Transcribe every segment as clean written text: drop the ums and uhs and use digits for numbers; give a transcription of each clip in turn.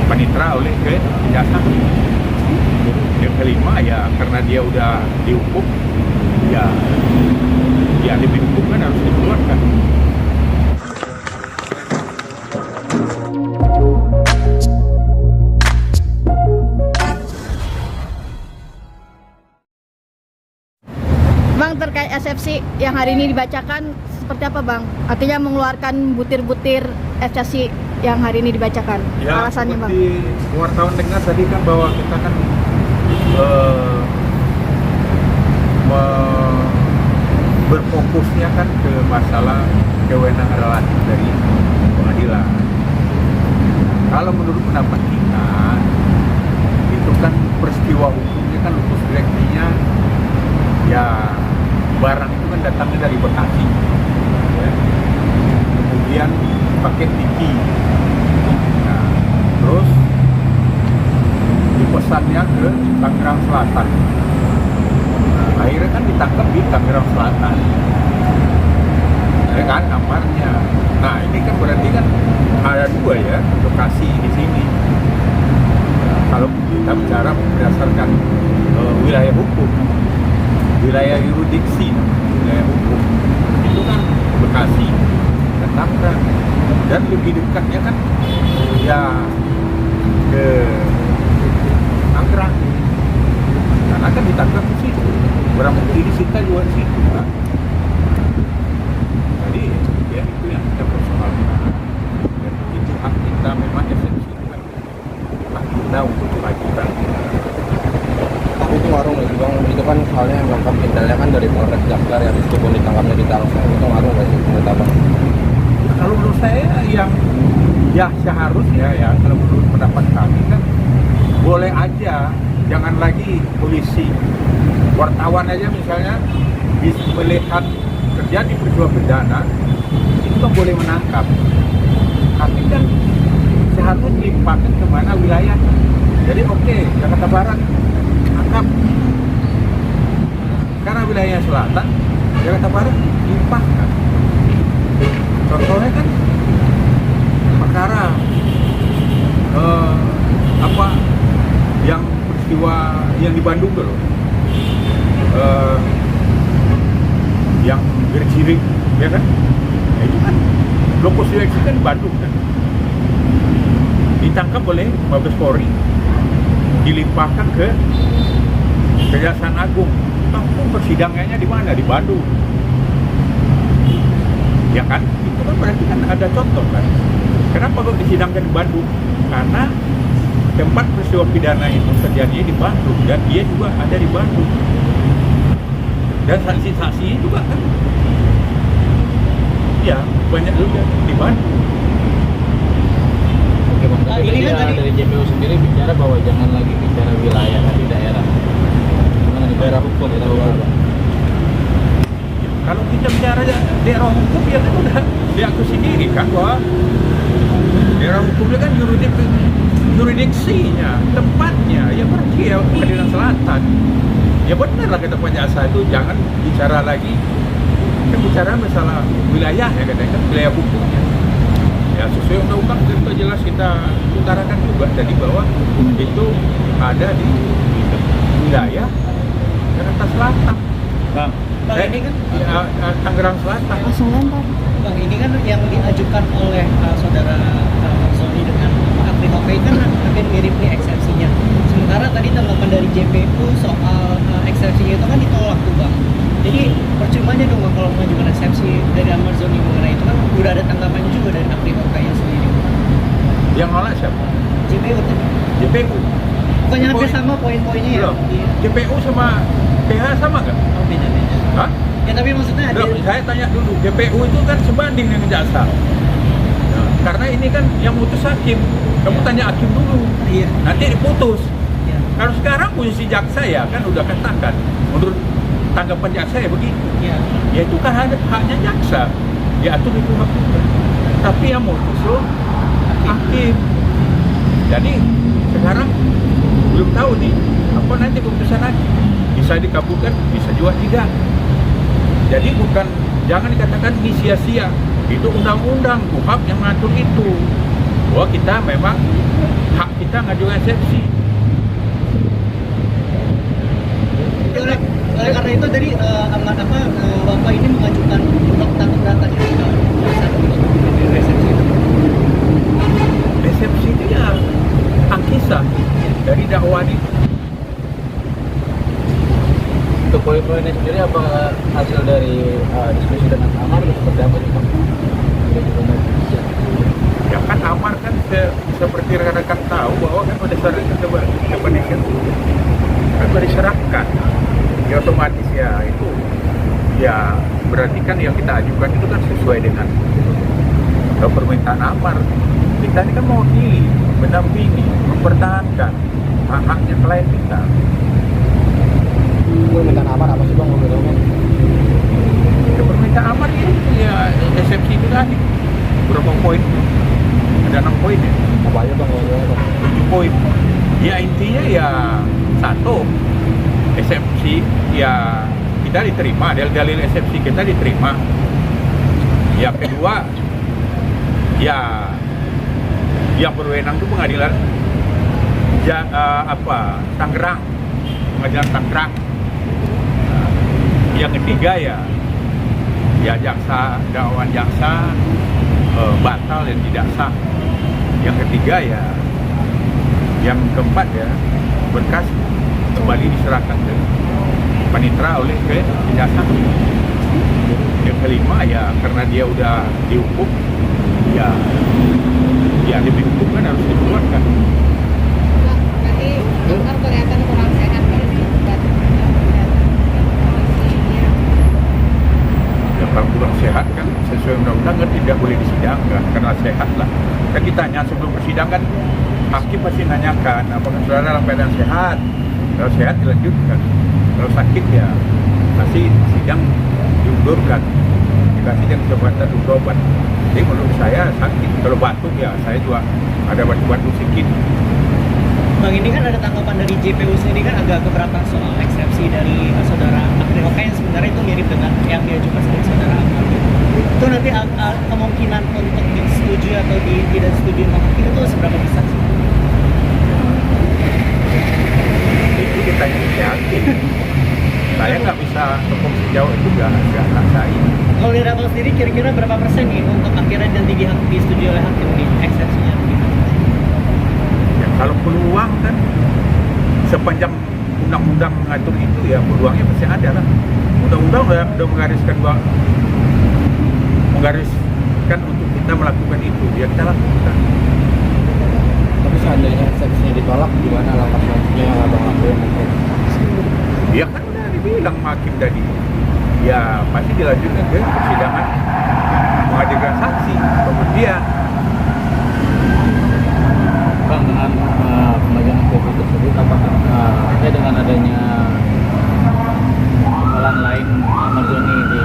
panitra oleh kejaksaan. Yang kelima ya karena dia udah dihukum, ya lebih hukum kan harus dikeluarkan. Bang, terkait eksepsi yang hari ini dibacakan seperti apa Bang? Artinya mengeluarkan butir-butir eksepsi yang hari ini dibacakan. Ya, Alasannya Bang? seperti wartawan dengar tadi kan bahwa kita kan berfokusnya kan ke masalah kewenangan relatif dari pengadilan. Kalau menurut pendapat kita, itu kan peristiwa hukumnya kan lupus direktinya, ya barang itu kan datangnya dari Bekasi, ya. Kemudian pakai tiki, nah, terus dipesannya ke Tangerang Selatan. Nah, akhirnya kan ditangkap di Tangerang Selatan, ya kan kamarnya. Nah ini kan berarti kan ada dua ya lokasi di sini. Nah, kalau kita bicara berdasarkan wilayah hukum, wilayah yurisdiksi, wilayah hukum itu kan Bekasi dan Tangerang, dan lebih dekatnya kan ya ke Tangerang karena kan ditangkap di situ, barang bukti disita juga di situ kan. Jadi ya itu yang kita persoalkan, dan itu hak kita memang esensi kan, hak kita untuk mengajukan. Tapi itu ngaruh nggak sih Bang? Itu kan soalnya yang lengkap intelnya kan dari Polres Jaksel ya, meskipun ditangkapnya di Tangsel, itu ngaruh nggak sih menurut Abang? Kalau menurut saya yang ya seharusnya ya, kalau menurut pendapat kami kan boleh aja, jangan lagi polisi, wartawan aja misalnya bisa melihat terjadi peristiwa pidana itu kan boleh menangkap, tapi kan seharusnya dilimpahkan kemana wilayah. Jadi oke, Jakarta Barat tangkap, karena wilayah selatan Jakarta Barat limpahkan. Contohnya kan perkara yang peristiwa yang di Bandung dulu, yang Gercirik, ya kan? Nah, itu kan lokasi seleksi kan di Bandung kan, ditangkap oleh Mabes Polri, dilimpahkan ke Kejaksaan Agung, tapi persidangannya di mana? Di Bandung, ya kan? Itu kan berarti kan ada contoh kan. Kenapa kok disidangkan di Bandung? Karena tempat peristiwa pidana itu terjadi di Bandung dan dia juga ada di Bandung, dan saksi-saksi juga kan ya banyak juga di Bandung. Oke Bang, tapi ini kan tadi dari JPU sendiri bicara bahwa jangan lagi bicara wilayah tapi daerah. Gimana di daerah hukum kita Bang? Kalau kita bicara daerah hukum ya kan udah diaku sendiri kan bahwa daerah hukumnya kan juridiksinya, tempatnya ya berarti ya Pengadilan Selatan. Ya benar lah kata Pak Jaksa itu, jangan bicara lagi, kan bicara masalah wilayah ya katanya kan, wilayah hukumnya. Ya sesuai undang-undang itu jelas kita utarakan juga tadi bahwa itu ada di wilayah Jakarta Selatan. Bang, ini kan Tangerang Selatan. Langsung lempar. Bang, ini kan yang diajukan oleh saudara Sony dengan Akri Hokai kan hampir mirip nih eksepsinya. Sementara tadi tanggapan dari JPU soal eksepsinya itu kan ditolak tuh Bang. Jadi percumanya dong Bang kalau mengajukan eksepsi dari Ahmad Zoni mengenai itu kan udah ada tanggapannya juga dari Akri Hokai sendiri. Yang nolak siapa? JPU tadi. JPU. Bukannya hampir sama poin-poinnya ya? Belum. Iya. JPU sama PH sama kan? Oh, beda-beda. Hah? Ya tapi maksudnya ada. Belum, saya tanya dulu, JPU itu kan sebanding dengan jaksa. Nah, karena ini kan yang mutus hakim, kamu tanya hakim dulu, Iya. nanti diputus. Iya. Kalau sekarang posisi jaksa ya kan udah katakan, menurut tanggapan jaksa ya begitu. Iya. Ya itu kan haknya jaksa, diatur di kuhap juga. Tapi yang mutus loh hakim. Jadi sekarang belum tahu nih apa nanti keputusan hakim, bisa dikabulkan, bisa juga tidak. Jadi bukan, jangan dikatakan ini sia-sia, itu undang-undang KUHP yang mengatur itu, bahwa kita memang hak kita ngajukan eksepsi. Oleh karena itu tadi Bapak ini mengajukan nota keberatan itu ke dasar untuk resepsi itu. Eksepsi itu ya angkisa dari dakwaan itu. Untuk poin-poinnya sendiri apa hasil dari diskusi dengan Amar atau seperti apa sih Bang? Ya kan Amar kan seperti rekan-rekan tahu bahwa kan pada saat itu kepentingan kan sudah diserahkan. Ya otomatis ya itu ya berarti kan yang kita ajukan itu kan sesuai dengan permintaan Amar. Kita ini kan mewakili, mendampingi, mempertahankan hak-haknya klien kita. Permintaan Amar apa sih Bang? Ya, permintaan Amar itu ya eksepsi itu tadi berapa poin? Ada 6 poin ya? Apa aja Bang? 7 poin. Ya intinya ya satu, eksepsi ya kita diterima, dalil eksepsi kita diterima. Yang kedua ya yang berwenang itu pengadilan Tangerang, pengadilan Tangerang. Yang ketiga ya jaksa, dakwaan jaksa batal dan tidak sah. Yang ketiga ya, yang keempat ya berkas kembali diserahkan ke panitera oleh kejaksaan. Yang kelima ya karena dia udah dihukum ya lebih hukum kan harus dikeluarkan. Tadi dokter kelihatan kurang sehat pada saat kondisinya. Ya kalau kurang sehat kan sesuai undang-undang kan tidak boleh disidangkan karena sehat lah. Kan ditanya sebelum persidangan hakim pasti nanyakan apakah saudara dalam keadaan sehat. Kalau sehat dilanjutkan, kalau sakit ya pasti sidang diundurkan, dikasih yang kesempatan berobat. Jadi menurut saya sakit, kalau batuk ya saya juga ada batuk-batuk sedikit. Bang, ini kan ada tanggapan dari JPU sendiri kan agak keberatan soal eksepsi dari saudara Akri Hoka yang sebenarnya itu mirip dengan yang diajukan dari saudara Amar. Itu nanti kemungkinan untuk disetujui atau tidak setuju sama hakim itu seberapa besar sih? Itu kita yang yakin. Saya nggak bisa ngomong sejauh itu nggak saya. Kalau dari Abang sendiri kira-kira berapa persen nih untuk akhirnya nanti disetujui oleh hakim di eksepsinya? Ya, kalau peluang kan sepanjang undang-undang mengatur itu ya peluangnya pasti ada lah. Undang-undang udah menggariskan untuk kita melakukan itu, ya kita lakukan. Tapi seandainya eksepsinya ditolak, gimana langkah selanjutnya yang Abang lakukan? Ya kan udah dibilang hakim tadi. Ya pasti dilanjutkan ke persidangan menghadirkan saksi kemudian. Bang, dengan pembagian SPP tersebut apakah dengan adanya amalan lain Amazoni di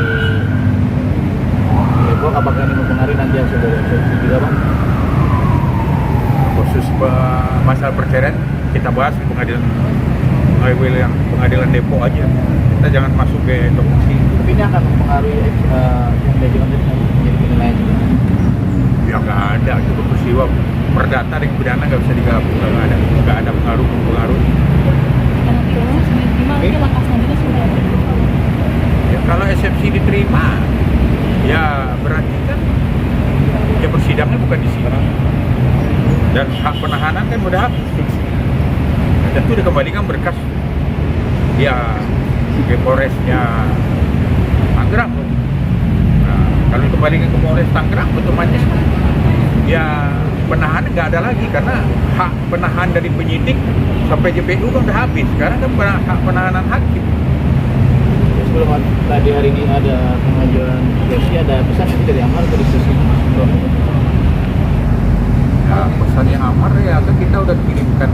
Depok, apakah ini mempengaruhi nanti hasil dari eksepsi juga Bang? Khusus masalah perceraian kita bahas di pengadilan Depok aja. Kita jangan masuk ke topoksi. Tapi ini akan mempengaruhi yang diajukan tadi menjadi penilaian juga? Ya nggak ada, itu peristiwa perdata dan pidana nggak bisa digabung, nggak ada pengaruh. Ya kalau eksepsi diterima, ya berarti kan ya persidangan bukan di sini dan hak penahanan kan udah habis. Tentu dikembalikan berkas ya ke Polresnya Tangerang. Nah, kalau dikembalikan ke Polres Tangerang otomatis ya penahanan nggak ada lagi karena hak penahan dari penyidik sampai JPU kan udah habis. Sekarang kan hak penahanan hakim. Sebelum tadi hari ini ada pengajuan versi, ada pesan dari Amar atau diskusi? Ya pesannya Amar ya kan kita udah kirimkan